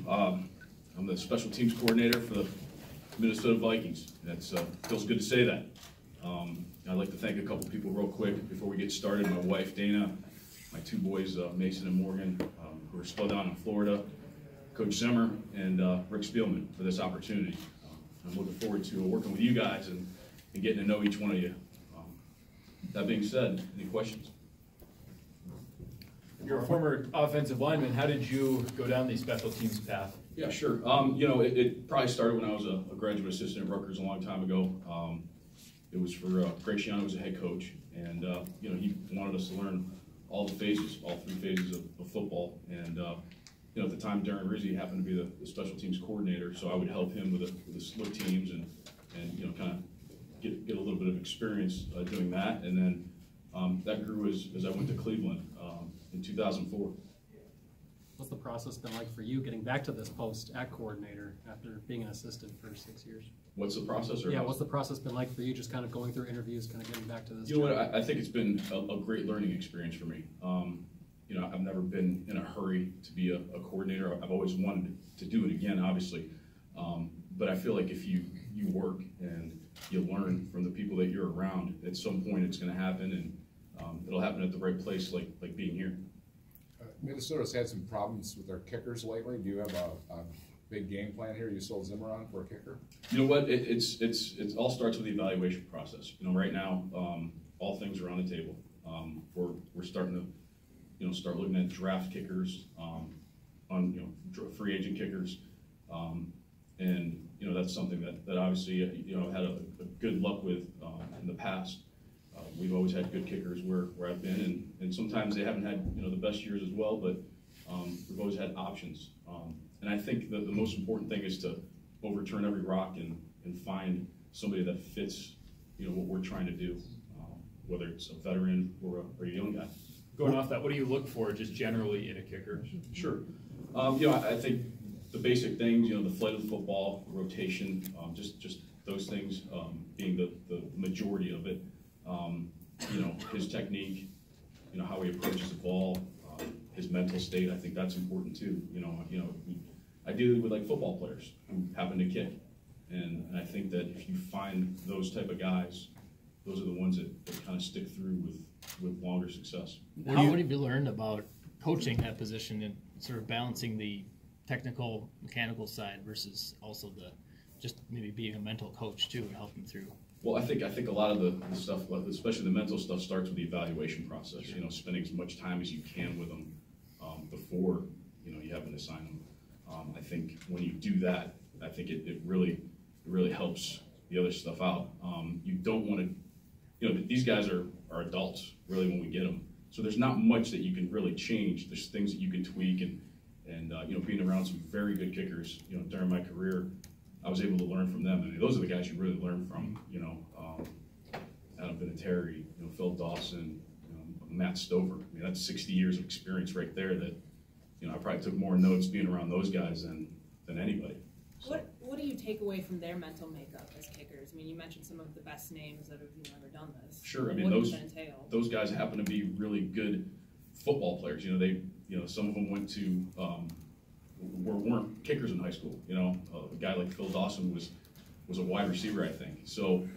I'm the special teams coordinator for the Minnesota Vikings. That's feels good to say that. I'd like to thank a couple people real quick before we get started. My wife, Dana, my two boys, Mason and Morgan, who are still down in Florida, Coach Zimmer, and Rick Spielman for this opportunity. I'm looking forward to working with you guys and getting to know each one of you. That being said, any questions? You're a former offensive lineman. How did you go down the special teams path? Yeah, sure. You know, it probably started when I was a graduate assistant at Rutgers a long time ago. It was for Graciano was a head coach, and you know, he wanted us to learn all the phases, all three phases of football. And you know, at the time, Darren Rizzi happened to be the special teams coordinator, so I would help him with the split teams and you know, kind of get a little bit of experience doing that. And then that grew as I went to Cleveland in 2004. What's the process been like for you getting back to this post at coordinator after being an assistant for 6 years? What's the process? Yeah, what's the process been like for you, just kind of going through interviews, kind of getting back to this? You know what, I think it's been a great learning experience for me. You know, I've never been in a hurry to be a coordinator. I've always wanted to do it again, obviously. But I feel like if you work and you learn from the people that you're around, at some point it's going to happen, and it'll happen at the right place, like being here. Minnesota's had some problems with their kickers lately. Do you have a big game plan here you sold Zimmer on for a kicker? You know what? It all starts with the evaluation process. You know, right now, all things are on the table. We're starting to, start looking at draft kickers, on free agent kickers, and that's something that obviously I've had a good luck with in the past. We've always had good kickers where I've been, and sometimes they haven't had the best years as well, but we've always had options. And I think that the most important thing is to overturn every rock and find somebody that fits what we're trying to do, whether it's a veteran or a young guy. Going off that, what do you look for just generally in a kicker? Sure. I think the basic things, the flight of the football, rotation, just those things being the majority of it. His technique, how he approaches the ball, his mental state. I think that's important too. I deal with like football players who happen to kick, and I think that if you find those type of guys, those are the ones that kind of stick through with longer success. What have you learned about coaching that position and sort of balancing the technical, mechanical side versus also just maybe being a mental coach too and helping through? Well, I think a lot of the stuff, especially the mental stuff, starts with the evaluation process. Spending as much time as you can with them before you have an assignment. I think when you do that, I think it really helps the other stuff out. You don't want to, these guys are adults really when we get them. So there's not much that you can really change. There's things that you can tweak, and being around some very good kickers, during my career, I was able to learn from them. I mean, those are the guys you really learn from. Adam Vinatieri, Phil Dawson, Matt Stover. I mean, that's 60 years of experience right there. That I probably took more notes being around those guys than anybody. So. What do you take away from their mental makeup as kickers? I mean, you mentioned some of the best names that have ever done this. Sure. I mean, those guys happen to be really good football players. Some of them went to weren't kickers in high school. A guy like Phil Dawson was a wide receiver, I think. So,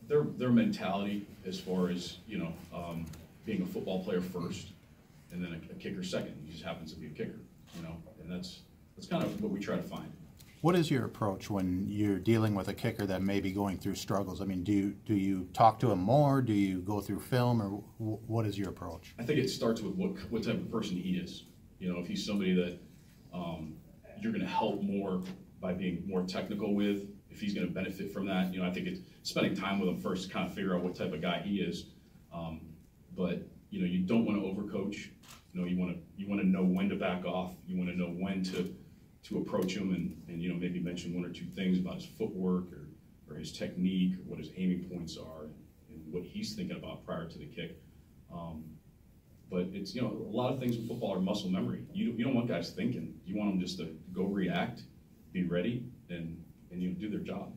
their mentality as far as being a football player first, and then a kicker second. He just happens to be a kicker. And that's kind of what we try to find. What is your approach when you're dealing with a kicker that may be going through struggles? I mean, do you talk to him more? Do you go through film, or what is your approach? I think it starts with what type of person he is. If he's somebody that you're going to help more by being more technical with, if he's going to benefit from that, I think it's spending time with him first to kind of figure out what type of guy he is. But you don't want to overcoach. You want to know when to back off. You want to know when to approach him and maybe mention one or two things about his footwork or his technique, or what his aiming points are, and what he's thinking about prior to the kick. But it's a lot of things in football are muscle memory. You don't want guys thinking. You want them just to go react, be ready, and do their job.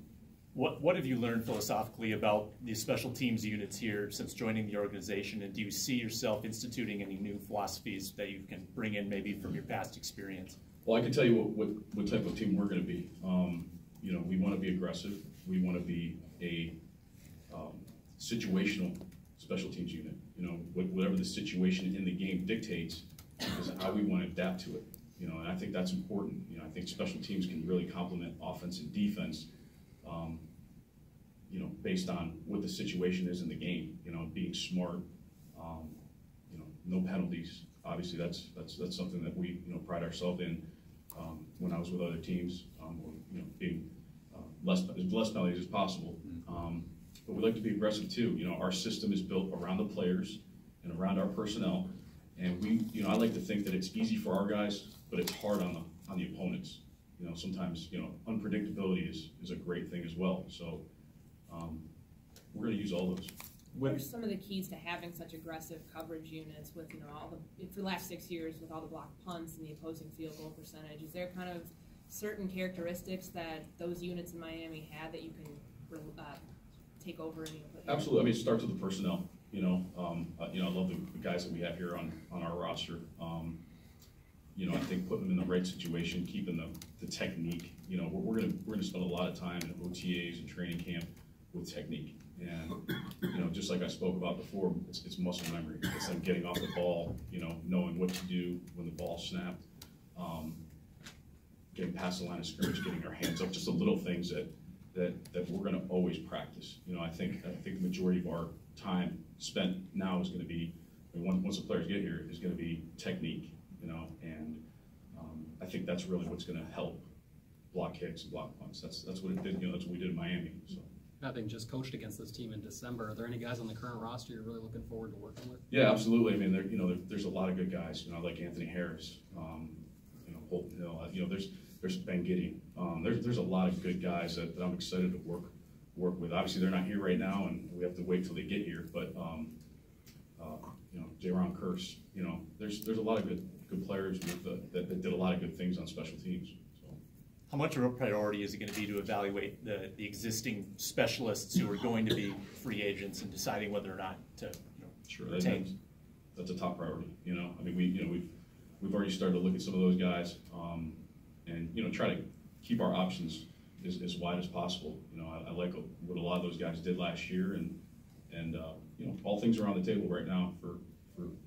What have you learned philosophically about the special teams units here since joining the organization, and do you see yourself instituting any new philosophies that you can bring in maybe from your past experience? Well, I can tell you what type of team we're going to be. You know, we want to be aggressive. We want to be a situational special teams unit. You know, whatever the situation in the game dictates is how we want to adapt to it. You know, and I think that's important. You know, I think special teams can really complement offense and defense. You know, based on what the situation is in the game. You know, being smart. You know, no penalties. Obviously, that's something that we pride ourselves in. When I was with other teams, you know, being less penalties as possible. But we like to be aggressive too. You know, our system is built around the players and around our personnel, and you know, I like to think that it's easy for our guys, but it's hard on the opponents. You know, sometimes unpredictability is a great thing as well. So we're going to use all those. What are some of the keys to having such aggressive coverage units with for the last 6 years with all the blocked punts and the opposing field goal percentage? Is there kind of certain characteristics that those units in Miami had that you can take over and put here? Absolutely. I mean, it starts with the personnel. I love the guys that we have here on our roster. You know, I think putting them in the right situation, keeping the technique. You know, we're gonna spend a lot of time in OTAs and training camp with technique. And you know, just like I spoke about before, it's muscle memory. It's like getting off the ball. You know, knowing what to do when the ball's snapped. Getting past the line of scrimmage, getting our hands up. Just the little things that we're going to always practice. You know, I think the majority of our time spent now is going to be, once the players get here, is going to be technique. You know, and I think that's really what's going to help block kicks and block punts. That's what it did. You know, that's what we did in Miami. So. Having just coached against this team in December, are there any guys on the current roster you're really looking forward to working with? Yeah, absolutely. I mean, there's a lot of good guys. You know, like Anthony Harris. You know, Holton Hill. You know, there's Ben Gidding. There's a lot of good guys that I'm excited to work with. Obviously, they're not here right now, and we have to wait till they get here. But you know, Jaron Curse. You know, there's a lot of good players that did a lot of good things on special teams. So. How much of a priority is it going to be to evaluate the existing specialists who are going to be free agents and deciding whether or not to retain? That's a top priority. You know, I mean, we've already started to look at some of those guys, and you know, try to keep our options as wide as possible. You know, I like what a lot of those guys did last year, and you know, all things are on the table right now for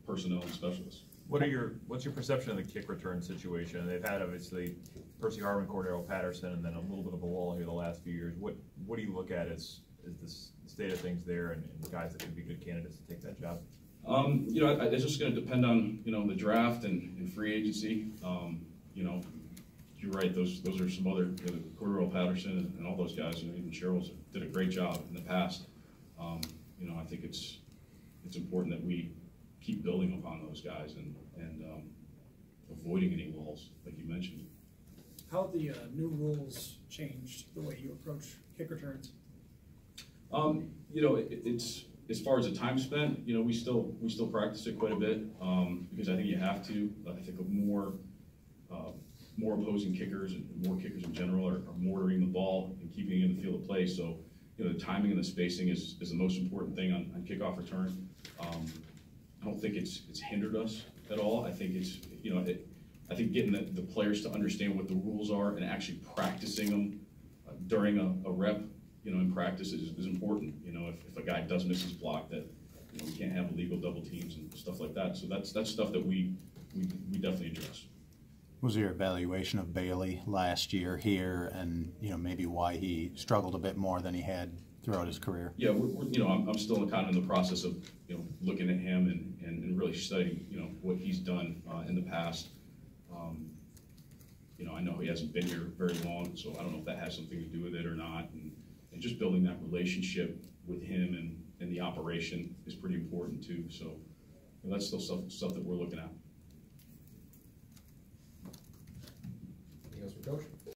personnel and specialists. What's your perception of the kick return situation? They've had obviously Percy Harvin, Cordero Patterson, and then a little bit of a lull here the last few years. What do you look at as the state of things there, and guys that could be good candidates to take that job? You know, it's just going to depend on the draft and free agency. You know, you're right. Those are some other Cordero Patterson and all those guys. You know, even Sherrills did a great job in the past. You know, I think it's important that we keep building upon those guys and avoiding any lulls, like you mentioned. How have the new rules changed the way you approach kick returns? You know, it's as far as the time spent. You know, we still practice it quite a bit because I think you have to. I think more opposing kickers and more kickers in general are mortaring the ball and keeping it in the field of play. So, you know, the timing and the spacing is the most important thing on kickoff return. I don't think it's hindered us at all. I think it's, you know, I think getting the players to understand what the rules are and actually practicing them during a rep, you know, in practice is important. You know, if a guy does miss his block, that you know, we can't have illegal double teams and stuff like that. So that's stuff that we definitely address. Was your evaluation of Bayley last year here, and you know, maybe why he struggled a bit more than he had throughout his career? Yeah, you know, I'm still kind of in the process of, you know, looking at him and really studying, you know, what he's done in the past. You know, I know he hasn't been here very long, so I don't know if that has something to do with it or not. And just building that relationship with him and the operation is pretty important too. So you know, that's still stuff that we're looking at. Anything else for Coach?